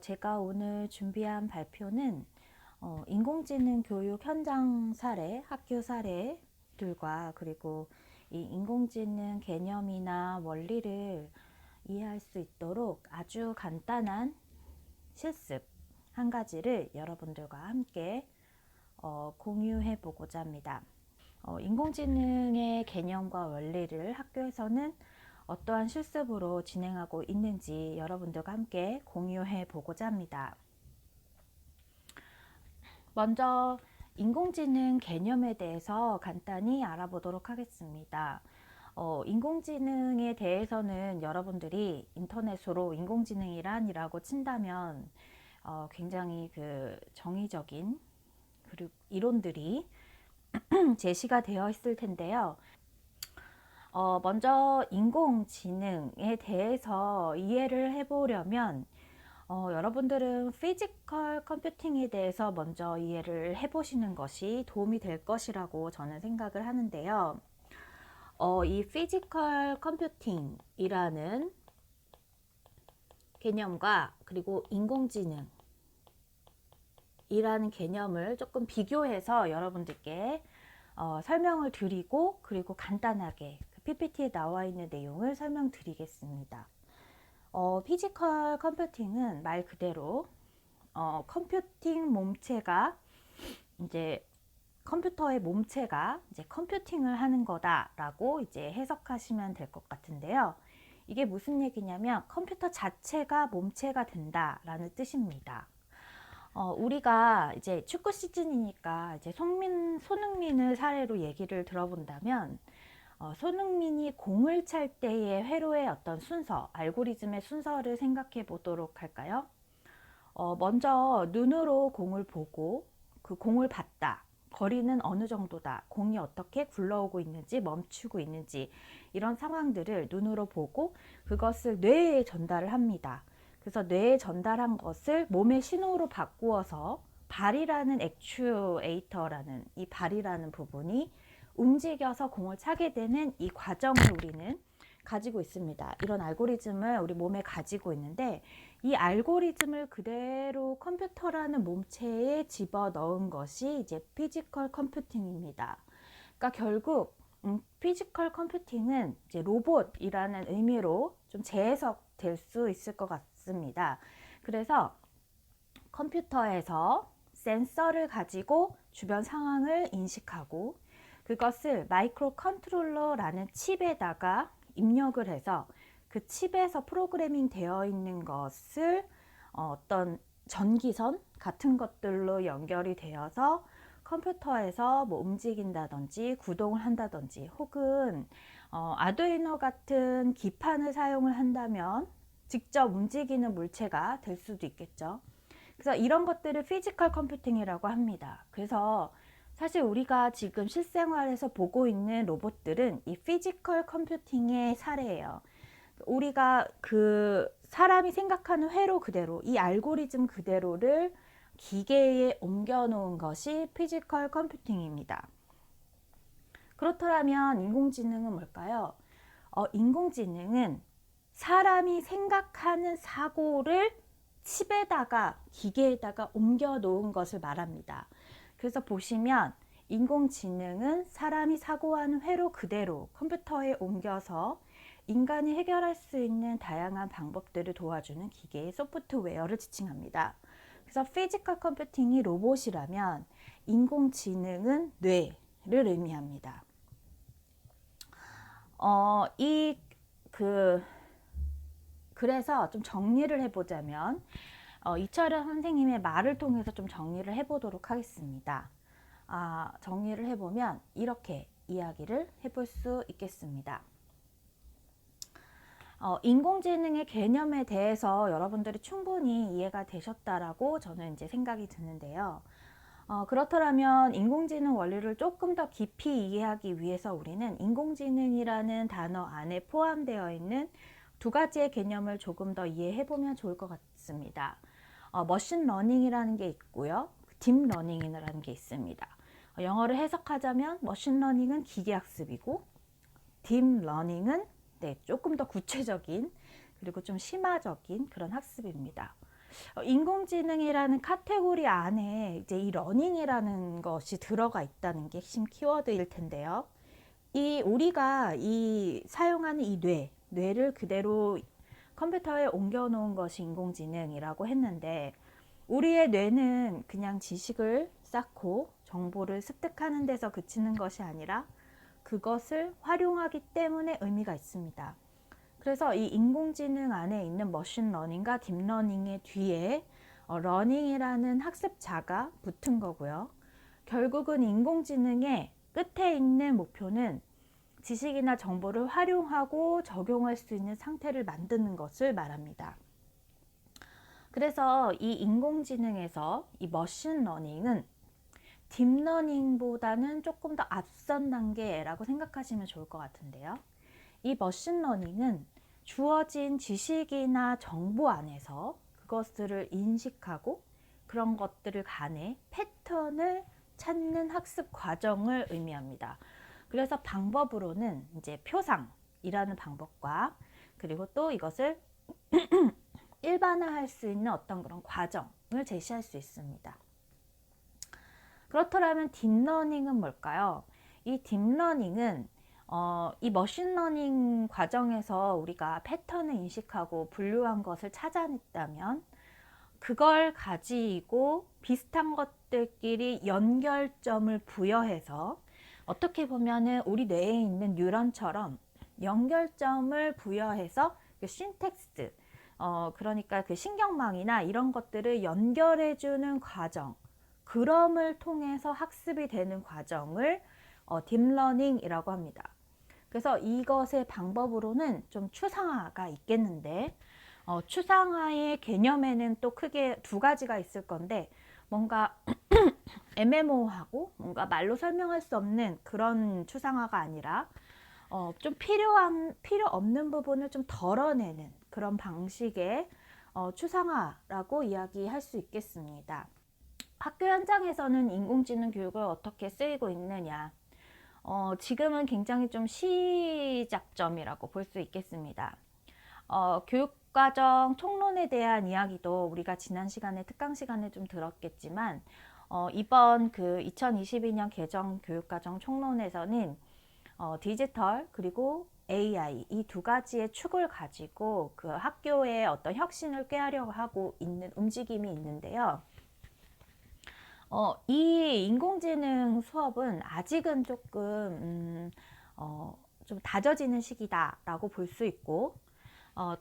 제가 오늘 준비한 발표는 인공지능 교육 현장 사례, 학교 사례들과 그리고 이 인공지능 개념이나 원리를 이해할 수 있도록 아주 간단한 실습 한 가지를 여러분들과 함께 공유해 보고자 합니다. 인공지능의 개념과 원리를 학교에서는 어떠한 실습으로 진행하고 있는지 여러분들과 함께 공유해 보고자 합니다. 먼저 인공지능 개념에 대해서 간단히 알아보도록 하겠습니다. 인공지능에 대해서는 여러분들이 인터넷으로 인공지능이란이라고 친다면 굉장히 그 정의적인 그리고 이론들이 제시가 되어 있을 텐데요. 먼저 인공지능에 대해서 이해를 해보려면 여러분들은 피지컬 컴퓨팅에 대해서 먼저 이해를 해보시는 것이 도움이 될 것이라고 저는 생각을 하는데요. 이 피지컬 컴퓨팅이라는 개념과 그리고 인공지능이라는 개념을 조금 비교해서 여러분들께 설명을 드리고 그리고 간단하게 PPT에 나와 있는 내용을 설명드리겠습니다. 피지컬 컴퓨팅은 말 그대로 컴퓨팅 몸체가 이제 컴퓨터의 몸체가 이제 컴퓨팅을 하는 거다라고 이제 해석하시면 될 것 같은데요. 이게 무슨 얘기냐면 컴퓨터 자체가 몸체가 된다라는 뜻입니다. 우리가 이제 축구 시즌이니까 이제 손흥민을 사례로 얘기를 들어본다면 손흥민이 공을 찰 때의 회로의 어떤 순서, 알고리즘의 순서를 생각해 보도록 할까요? 먼저 눈으로 공을 보고 그 공을 봤다. 거리는 어느 정도다. 공이 어떻게 굴러오고 있는지 멈추고 있는지 이런 상황들을 눈으로 보고 그것을 뇌에 전달을 합니다. 그래서 뇌에 전달한 것을 몸의 신호로 바꾸어서 발이라는 액추에이터라는 이 발이라는 부분이 움직여서 공을 차게 되는 이 과정을 우리는 가지고 있습니다. 이런 알고리즘을 우리 몸에 가지고 있는데 이 알고리즘을 그대로 컴퓨터라는 몸체에 집어넣은 것이 이제 피지컬 컴퓨팅입니다. 그러니까 결국 피지컬 컴퓨팅은 이제 로봇이라는 의미로 좀 재해석될 수 있을 것 같습니다. 그래서 컴퓨터에서 센서를 가지고 주변 상황을 인식하고 그것을 마이크로 컨트롤러라는 칩에다가 입력을 해서 그 칩에서 프로그래밍 되어 있는 것을 어떤 전기선 같은 것들로 연결이 되어서 컴퓨터에서 뭐 움직인다든지 구동을 한다든지 혹은 아두이노 같은 기판을 사용을 한다면 직접 움직이는 물체가 될 수도 있겠죠. 그래서 이런 것들을 피지컬 컴퓨팅이라고 합니다. 그래서 사실 우리가 지금 실생활에서 보고 있는 로봇들은 이 피지컬 컴퓨팅의 사례예요. 우리가 그 사람이 생각하는 회로 그대로 이 알고리즘 그대로를 기계에 옮겨 놓은 것이 피지컬 컴퓨팅입니다. 그렇다면 인공지능은 뭘까요? 인공지능은 사람이 생각하는 사고를 칩에다가 기계에다가 옮겨 놓은 것을 말합니다. 그래서 보시면 인공지능은 사람이 사고하는 회로 그대로 컴퓨터에 옮겨서 인간이 해결할 수 있는 다양한 방법들을 도와주는 기계의 소프트웨어를 지칭합니다. 그래서 피지컬 컴퓨팅이 로봇이라면 인공지능은 뇌를 의미합니다. 그래서 좀 정리를 해보자면 이철현 선생님의 말을 통해서 좀 정리를 해보도록 하겠습니다. 정리를 해보면 이렇게 이야기를 해볼 수 있겠습니다. 인공지능의 개념에 대해서 여러분들이 충분히 이해가 되셨다라고 저는 이제 생각이 드는데요. 그렇다면 인공지능 원리를 조금 더 깊이 이해하기 위해서 우리는 인공지능이라는 단어 안에 포함되어 있는 두 가지의 개념을 조금 더 이해해 보면 좋을 것 같습니다. 머신러닝이라는 게 있고요. 딥러닝이라는 게 있습니다. 영어를 해석하자면 머신러닝은 기계학습이고 딥러닝은 조금 더 구체적인 그리고 좀 심화적인 그런 학습입니다. 인공지능이라는 카테고리 안에 이제 이 러닝이라는 것이 들어가 있다는 게 핵심 키워드일 텐데요. 우리가 사용하는 이 뇌를 그대로 컴퓨터에 옮겨 놓은 것이 인공지능이라고 했는데, 우리의 뇌는 그냥 지식을 쌓고 정보를 습득하는 데서 그치는 것이 아니라 그것을 활용하기 때문에 의미가 있습니다. 그래서 이 인공지능 안에 있는 머신러닝과 딥러닝의 뒤에 러닝이라는 학습자가 붙은 거고요. 결국은 인공지능의 끝에 있는 목표는 지식이나 정보를 활용하고 적용할 수 있는 상태를 만드는 것을 말합니다. 그래서 이 인공지능에서 이 머신러닝은 딥러닝보다는 조금 더 앞선 단계라고 생각하시면 좋을 것 같은데요. 이 머신러닝은 주어진 지식이나 정보 안에서 그것들을 인식하고 그런 것들을 간에 패턴을 찾는 학습 과정을 의미합니다. 그래서 방법으로는 이제 표상이라는 방법과 그리고 또 이것을 일반화할 수 있는 어떤 그런 과정을 제시할 수 있습니다. 그렇더라면 딥러닝은 뭘까요? 이 딥러닝은 이 머신러닝 과정에서 우리가 패턴을 인식하고 분류한 것을 찾아냈다면 그걸 가지고 비슷한 것들끼리 연결점을 부여해서 어떻게 보면은 우리 뇌에 있는 뉴런처럼 연결점을 부여해서 그 신텍스, 그러니까 그 신경망이나 이런 것들을 연결해주는 과정, 그럼을 통해서 학습이 되는 과정을 딥러닝이라고 합니다. 그래서 이것의 방법으로는 좀 추상화가 있겠는데, 추상화의 개념에는 또 크게 두 가지가 있을 건데, 뭔가 애매모호하고 뭔가 말로 설명할 수 없는 그런 추상화가 아니라 좀 필요 없는 부분을 좀 덜어내는 그런 방식의 추상화라고 이야기할 수 있겠습니다. 학교 현장에서는 인공지능 교육을 어떻게 쓰이고 있느냐, 지금은 굉장히 좀 시작점이라고 볼 수 있겠습니다. 교육과정 총론에 대한 이야기도 우리가 지난 시간에 특강 시간에 좀 들었겠지만, 이번 그 2022년 개정 교육과정 총론에서는 디지털 그리고 AI 이 두 가지의 축을 가지고 그 학교의 어떤 혁신을 꾀하려고 하고 있는 움직임이 있는데요. 이 인공지능 수업은 아직은 조금 좀 다져지는 시기다라고 볼 수 있고,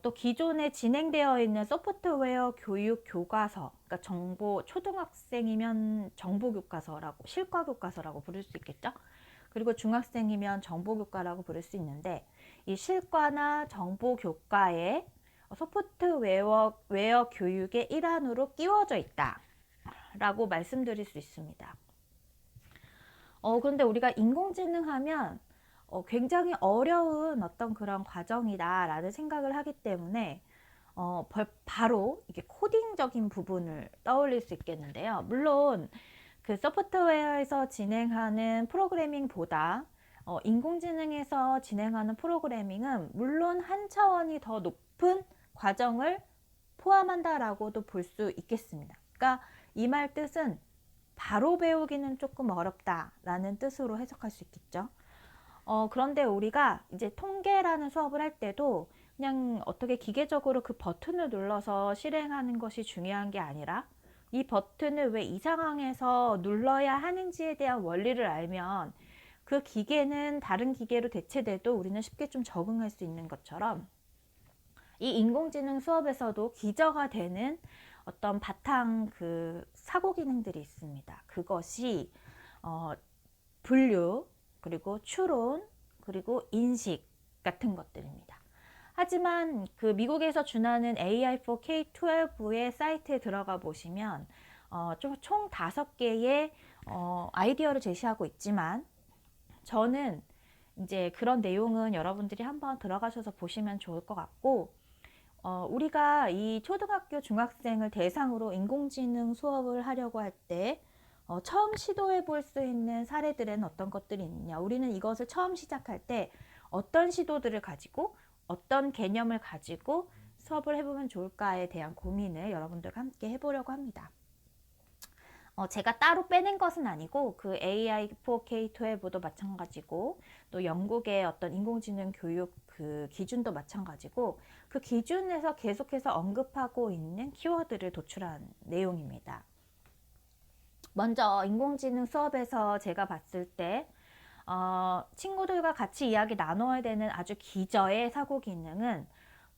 또 기존에 진행되어 있는 소프트웨어 교육 교과서, 그러니까 초등학생이면 정보 교과서라고, 실과 교과서라고 부를 수 있겠죠. 그리고 중학생이면 정보 교과라고 부를 수 있는데, 이 실과나 정보 교과에 소프트웨어 교육의 일환으로 끼워져 있다 라고 말씀드릴 수 있습니다. 그런데 우리가 인공지능 하면 굉장히 어려운 어떤 그런 과정이다 라는 생각을 하기 때문에 바로 이게 코딩적인 부분을 떠올릴 수 있겠는데요. 물론 그 소프트웨어에서 진행하는 프로그래밍보다 인공지능에서 진행하는 프로그래밍은 물론 한 차원이 더 높은 과정을 포함한다라고도 볼 수 있겠습니다. 그러니까 이 말 뜻은 바로 배우기는 조금 어렵다라는 뜻으로 해석할 수 있겠죠. 그런데 우리가 이제 통계라는 수업을 할 때도 그냥 어떻게 기계적으로 그 버튼을 눌러서 실행하는 것이 중요한 게 아니라 이 버튼을 왜 이 상황에서 눌러야 하는지에 대한 원리를 알면 그 기계는 다른 기계로 대체돼도 우리는 쉽게 좀 적응할 수 있는 것처럼, 이 인공지능 수업에서도 기저가 되는 어떤 바탕 그 사고 기능들이 있습니다. 그것이 분류, 그리고 추론, 그리고 인식 같은 것들입니다. 하지만 그 미국에서 준하는 AI4K12의 사이트에 들어가 보시면 총 5개의 아이디어를 제시하고 있지만, 저는 이제 그런 내용은 여러분들이 한번 들어가셔서 보시면 좋을 것 같고, 우리가 이 초등학교 중학생을 대상으로 인공지능 수업을 하려고 할 때 처음 시도해 볼 수 있는 사례들에는 어떤 것들이 있느냐, 우리는 이것을 처음 시작할 때 어떤 시도들을 가지고 어떤 개념을 가지고 수업을 해보면 좋을까에 대한 고민을 여러분들과 함께 해보려고 합니다. 제가 따로 빼낸 것은 아니고 그 AI4K12도 마찬가지고 또 영국의 어떤 인공지능 교육 그 기준도 마찬가지고 그 기준에서 계속해서 언급하고 있는 키워드를 도출한 내용입니다. 먼저 인공지능 수업에서 제가 봤을 때 친구들과 같이 이야기 나눠야 되는 아주 기저의 사고 기능은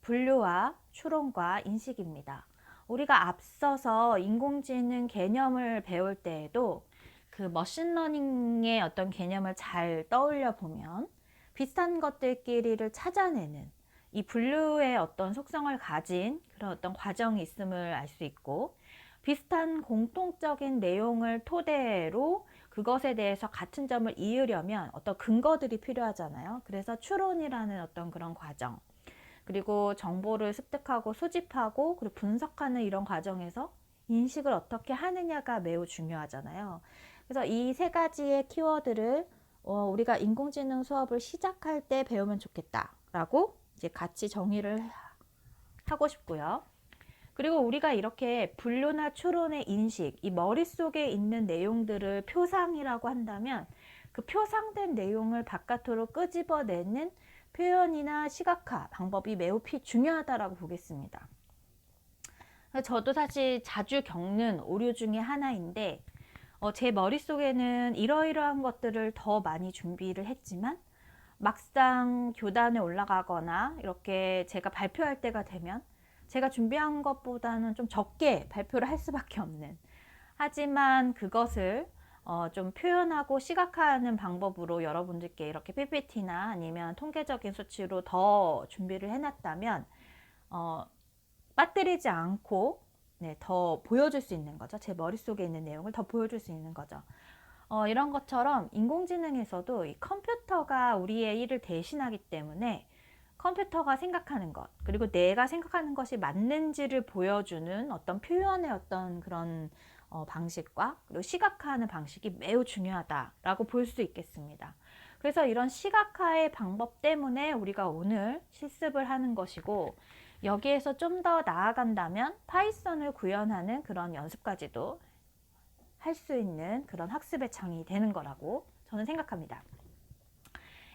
분류와 추론과 인식입니다. 우리가 앞서서 인공지능 개념을 배울 때에도 그 머신러닝의 어떤 개념을 잘 떠올려 보면 비슷한 것들끼리를 찾아내는 이 분류의 어떤 속성을 가진 그런 어떤 과정이 있음을 알 수 있고, 비슷한 공통적인 내용을 토대로 그것에 대해서 같은 점을 이으려면 어떤 근거들이 필요하잖아요. 그래서 추론이라는 어떤 그런 과정, 그리고 정보를 습득하고 수집하고 그리고 분석하는 이런 과정에서 인식을 어떻게 하느냐가 매우 중요하잖아요. 그래서 이 세 가지의 키워드를 우리가 인공지능 수업을 시작할 때 배우면 좋겠다라고 이제 같이 정의를 하고 싶고요. 그리고 우리가 이렇게 분류나 추론의 인식, 이 머릿속에 있는 내용들을 표상이라고 한다면 그 표상된 내용을 바깥으로 끄집어내는 표현이나 시각화 방법이 매우 중요하다고 보겠습니다. 저도 사실 자주 겪는 오류 중에 하나인데 제 머릿속에는 이러이러한 것들을 더 많이 준비를 했지만 막상 교단에 올라가거나 이렇게 제가 발표할 때가 되면 제가 준비한 것보다는 좀 적게 발표를 할 수밖에 없는, 하지만 그것을 좀 표현하고 시각화하는 방법으로 여러분들께 이렇게 PPT나 아니면 통계적인 수치로 더 준비를 해놨다면 빠뜨리지 않고 더 보여줄 수 있는 거죠. 제 머릿속에 있는 내용을 더 보여줄 수 있는 거죠. 이런 것처럼 인공지능에서도 이 컴퓨터가 우리의 일을 대신하기 때문에 컴퓨터가 생각하는 것, 그리고 내가 생각하는 것이 맞는지를 보여주는 어떤 표현의 어떤 그런 방식과 그리고 시각화하는 방식이 매우 중요하다라고 볼 수 있겠습니다. 그래서 이런 시각화의 방법 때문에 우리가 오늘 실습을 하는 것이고, 여기에서 좀 더 나아간다면 파이썬을 구현하는 그런 연습까지도 할 수 있는 그런 학습의 장이 되는 거라고 저는 생각합니다.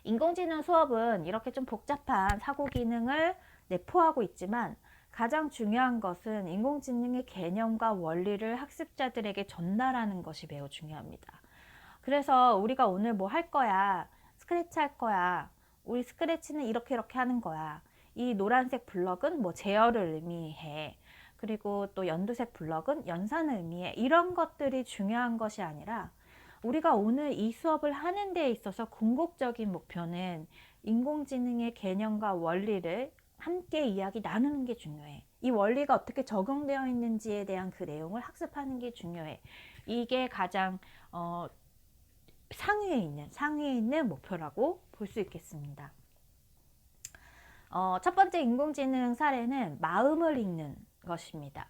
인공지능 수업은 이렇게 좀 복잡한 사고 기능을 내포하고 있지만 가장 중요한 것은 인공지능의 개념과 원리를 학습자들에게 전달하는 것이 매우 중요합니다. 그래서 우리가 오늘 뭐 할 거야, 스크래치 할 거야, 우리 스크래치는 이렇게 하는 거야, 이 노란색 블럭은 뭐 제어를 의미해, 그리고 또 연두색 블럭은 연산을 의미해, 이런 것들이 중요한 것이 아니라 우리가 오늘 이 수업을 하는 데 있어서 궁극적인 목표는 인공지능의 개념과 원리를 함께 이야기 나누는 게 중요해. 이 원리가 어떻게 적용되어 있는지에 대한 그 내용을 학습하는 게 중요해. 이게 가장 상위에 있는 목표라고 볼 수 있겠습니다. 첫 번째 인공지능 사례는 마음을 읽는 것입니다.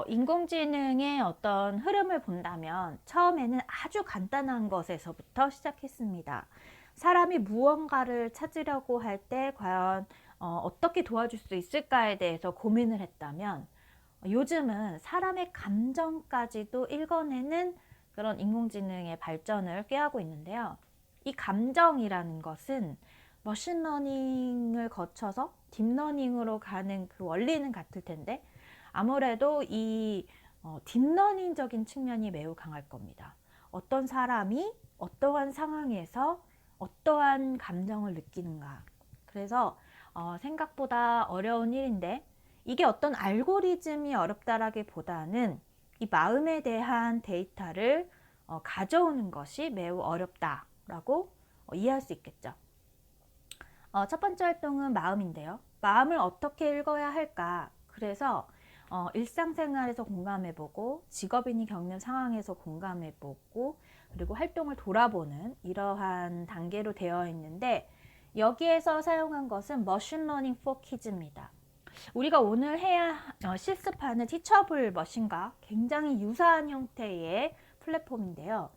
인공지능의 어떤 흐름을 본다면 처음에는 아주 간단한 것에서부터 시작했습니다. 사람이 무언가를 찾으려고 할 때 과연 어떻게 도와줄 수 있을까에 대해서 고민을 했다면, 요즘은 사람의 감정까지도 읽어내는 그런 인공지능의 발전을 꾀하고 있는데요. 이 감정이라는 것은 머신러닝을 거쳐서 딥러닝으로 가는 그 원리는 같을 텐데 아무래도 이 딥러닝적인 측면이 매우 강할 겁니다. 어떤 사람이 어떠한 상황에서 어떠한 감정을 느끼는가. 그래서 생각보다 어려운 일인데, 이게 어떤 알고리즘이 어렵다라기보다는 이 마음에 대한 데이터를 가져오는 것이 매우 어렵다라고 이해할 수 있겠죠. 첫 번째 활동은 마음인데요. 마음을 어떻게 읽어야 할까? 그래서 일상생활에서 공감해보고, 직업인이 겪는 상황에서 공감해보고, 그리고 활동을 돌아보는 이러한 단계로 되어 있는데, 여기에서 사용한 것은 머신러닝 for kids입니다. 우리가 오늘 해야 실습하는 티처블 머신과 굉장히 유사한 형태의 플랫폼인데요.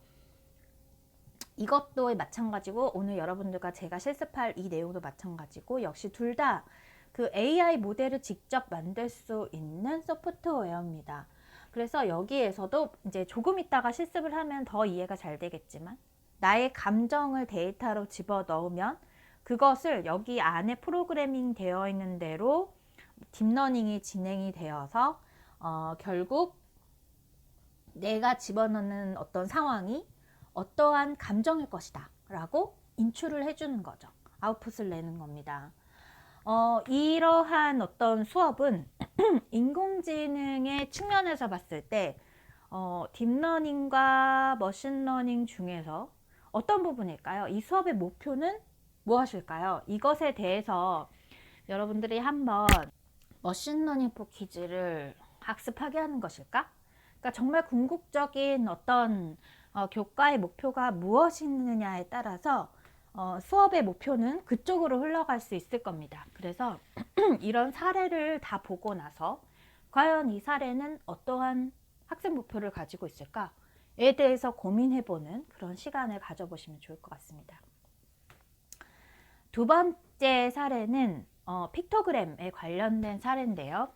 이것도 마찬가지고 오늘 여러분들과 제가 실습할 이 내용도 마찬가지고, 역시 둘 다 그 AI 모델을 직접 만들 수 있는 소프트웨어입니다. 그래서 여기에서도 이제 조금 있다가 실습을 하면 더 이해가 잘 되겠지만, 나의 감정을 데이터로 집어넣으면 그것을 여기 안에 프로그래밍 되어 있는 대로 딥러닝이 진행이 되어서 결국 내가 집어넣는 어떤 상황이 어떠한 감정일 것이다 라고 인출을 해주는 거죠. 아웃풋을 내는 겁니다. 이러한 어떤 수업은 인공지능의 측면에서 봤을 때 딥러닝과 머신러닝 중에서 어떤 부분일까요? 이 수업의 목표는 무엇일까요? 이것에 대해서 여러분들이 한번 머신러닝 포 퀴즈를 학습하게 하는 것일까? 그러니까 정말 궁극적인 어떤 교과의 목표가 무엇이느냐에 따라서 수업의 목표는 그쪽으로 흘러갈 수 있을 겁니다. 그래서 이런 사례를 다 보고 나서 과연 이 사례는 어떠한 학습 목표를 가지고 있을까에 대해서 고민해보는 그런 시간을 가져보시면 좋을 것 같습니다. 두 번째 사례는 픽토그램에 관련된 사례인데요.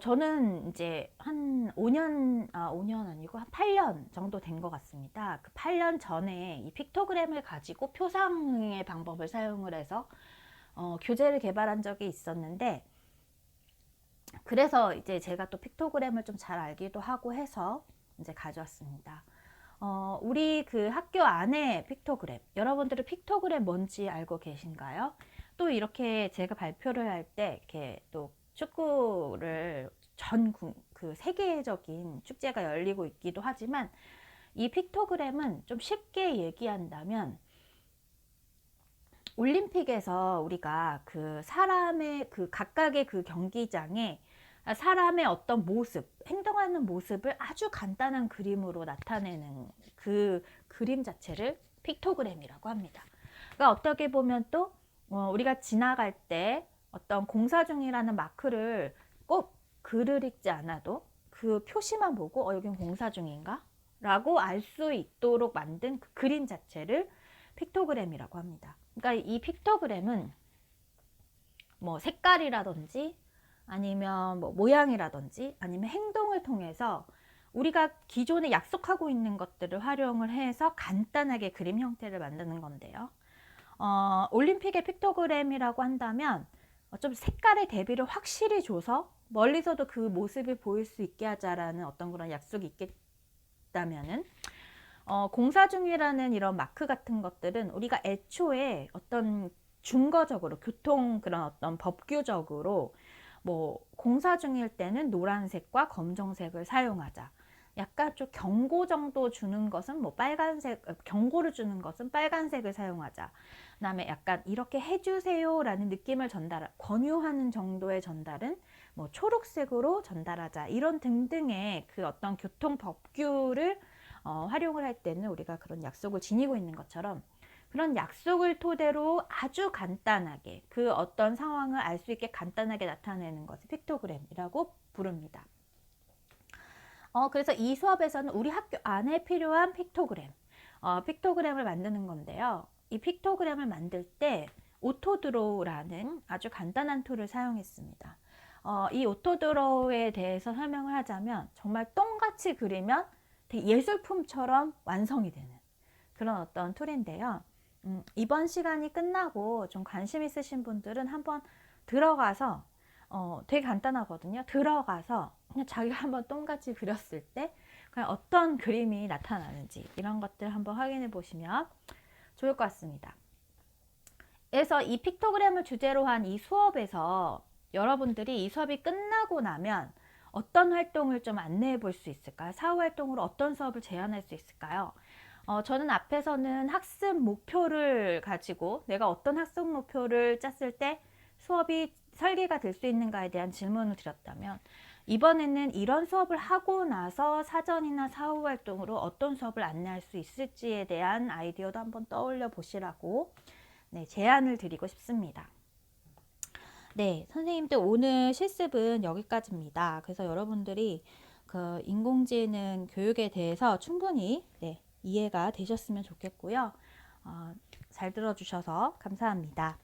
저는 이제 한 5년 아니고 한 8년 정도 된 것 같습니다. 그 8년 전에 이 픽토그램을 가지고 표상의 방법을 사용을 해서 교재를 개발한 적이 있었는데, 그래서 이제 제가 또 픽토그램을 좀 잘 알기도 하고 해서 이제 가져왔습니다. 우리 그 학교 안에 픽토그램, 여러분들은 픽토그램 뭔지 알고 계신가요? 또 이렇게 제가 발표를 할 때 이렇게 또 축구를 그 세계적인 축제가 열리고 있기도 하지만, 이 픽토그램은 좀 쉽게 얘기한다면 올림픽에서 우리가 그 사람의 그 각각의 그 경기장에 사람의 어떤 모습, 행동하는 모습을 아주 간단한 그림으로 나타내는 그 그림 자체를 픽토그램이라고 합니다. 그러니까 어떻게 보면 또 우리가 지나갈 때 어떤 공사 중이라는 마크를 꼭 글을 읽지 않아도 그 표시만 보고 여긴 공사 중인가? 라고 알 수 있도록 만든 그 그림 자체를 픽토그램이라고 합니다. 그러니까 이 픽토그램은 뭐 색깔이라든지 아니면 뭐 모양이라든지 아니면 행동을 통해서 우리가 기존에 약속하고 있는 것들을 활용을 해서 간단하게 그림 형태를 만드는 건데요. 올림픽의 픽토그램이라고 한다면 좀 색깔의 대비를 확실히 줘서 멀리서도 그 모습이 보일 수 있게 하자라는 어떤 그런 약속이 있겠다면은, 공사 중이라는 이런 마크 같은 것들은 우리가 애초에 어떤 준거적으로 교통 그런 어떤 법규적으로 뭐 공사 중일 때는 노란색과 검정색을 사용하자, 약간 좀 경고 정도 주는 것은 뭐 빨간색, 경고를 주는 것은 빨간색을 사용하자, 그 다음에 약간 이렇게 해주세요 라는 느낌을 권유하는 정도의 전달은 뭐 초록색으로 전달하자, 이런 등등의 그 어떤 교통 법규를 활용을 할 때는 우리가 그런 약속을 지니고 있는 것처럼, 그런 약속을 토대로 아주 간단하게 그 어떤 상황을 알 수 있게 간단하게 나타내는 것을 픽토그램이라고 부릅니다. 그래서 이 수업에서는 우리 학교 안에 필요한 픽토그램을 만드는 건데요. 이 픽토그램을 만들 때 오토드로우라는 아주 간단한 툴을 사용했습니다. 이 오토드로우에 대해서 설명을 하자면 정말 똥같이 그리면 되게 예술품처럼 완성이 되는 그런 어떤 툴인데요. 이번 시간이 끝나고 좀 관심 있으신 분들은 한번 들어가서 되게 간단하거든요. 들어가서 그냥 자기가 한번 똥같이 그렸을 때 그냥 어떤 그림이 나타나는지 이런 것들 한번 확인해 보시면 좋을 것 같습니다. 그래서 이 픽토그램을 주제로 한 이 수업에서 여러분들이 이 수업이 끝나고 나면 어떤 활동을 좀 안내해 볼 수 있을까요? 사후 활동으로 어떤 수업을 제안할 수 있을까요? 저는 앞에서는 학습 목표를 가지고 내가 어떤 학습 목표를 짰을 때 수업이 설계가 될 수 있는가에 대한 질문을 드렸다면, 이번에는 이런 수업을 하고 나서 사전이나 사후 활동으로 어떤 수업을 안내할 수 있을지에 대한 아이디어도 한번 떠올려 보시라고 제안을 드리고 싶습니다. 네, 선생님들 오늘 실습은 여기까지입니다. 그래서 여러분들이 그 인공지능 교육에 대해서 충분히 이해가 되셨으면 좋겠고요. 잘 들어주셔서 감사합니다.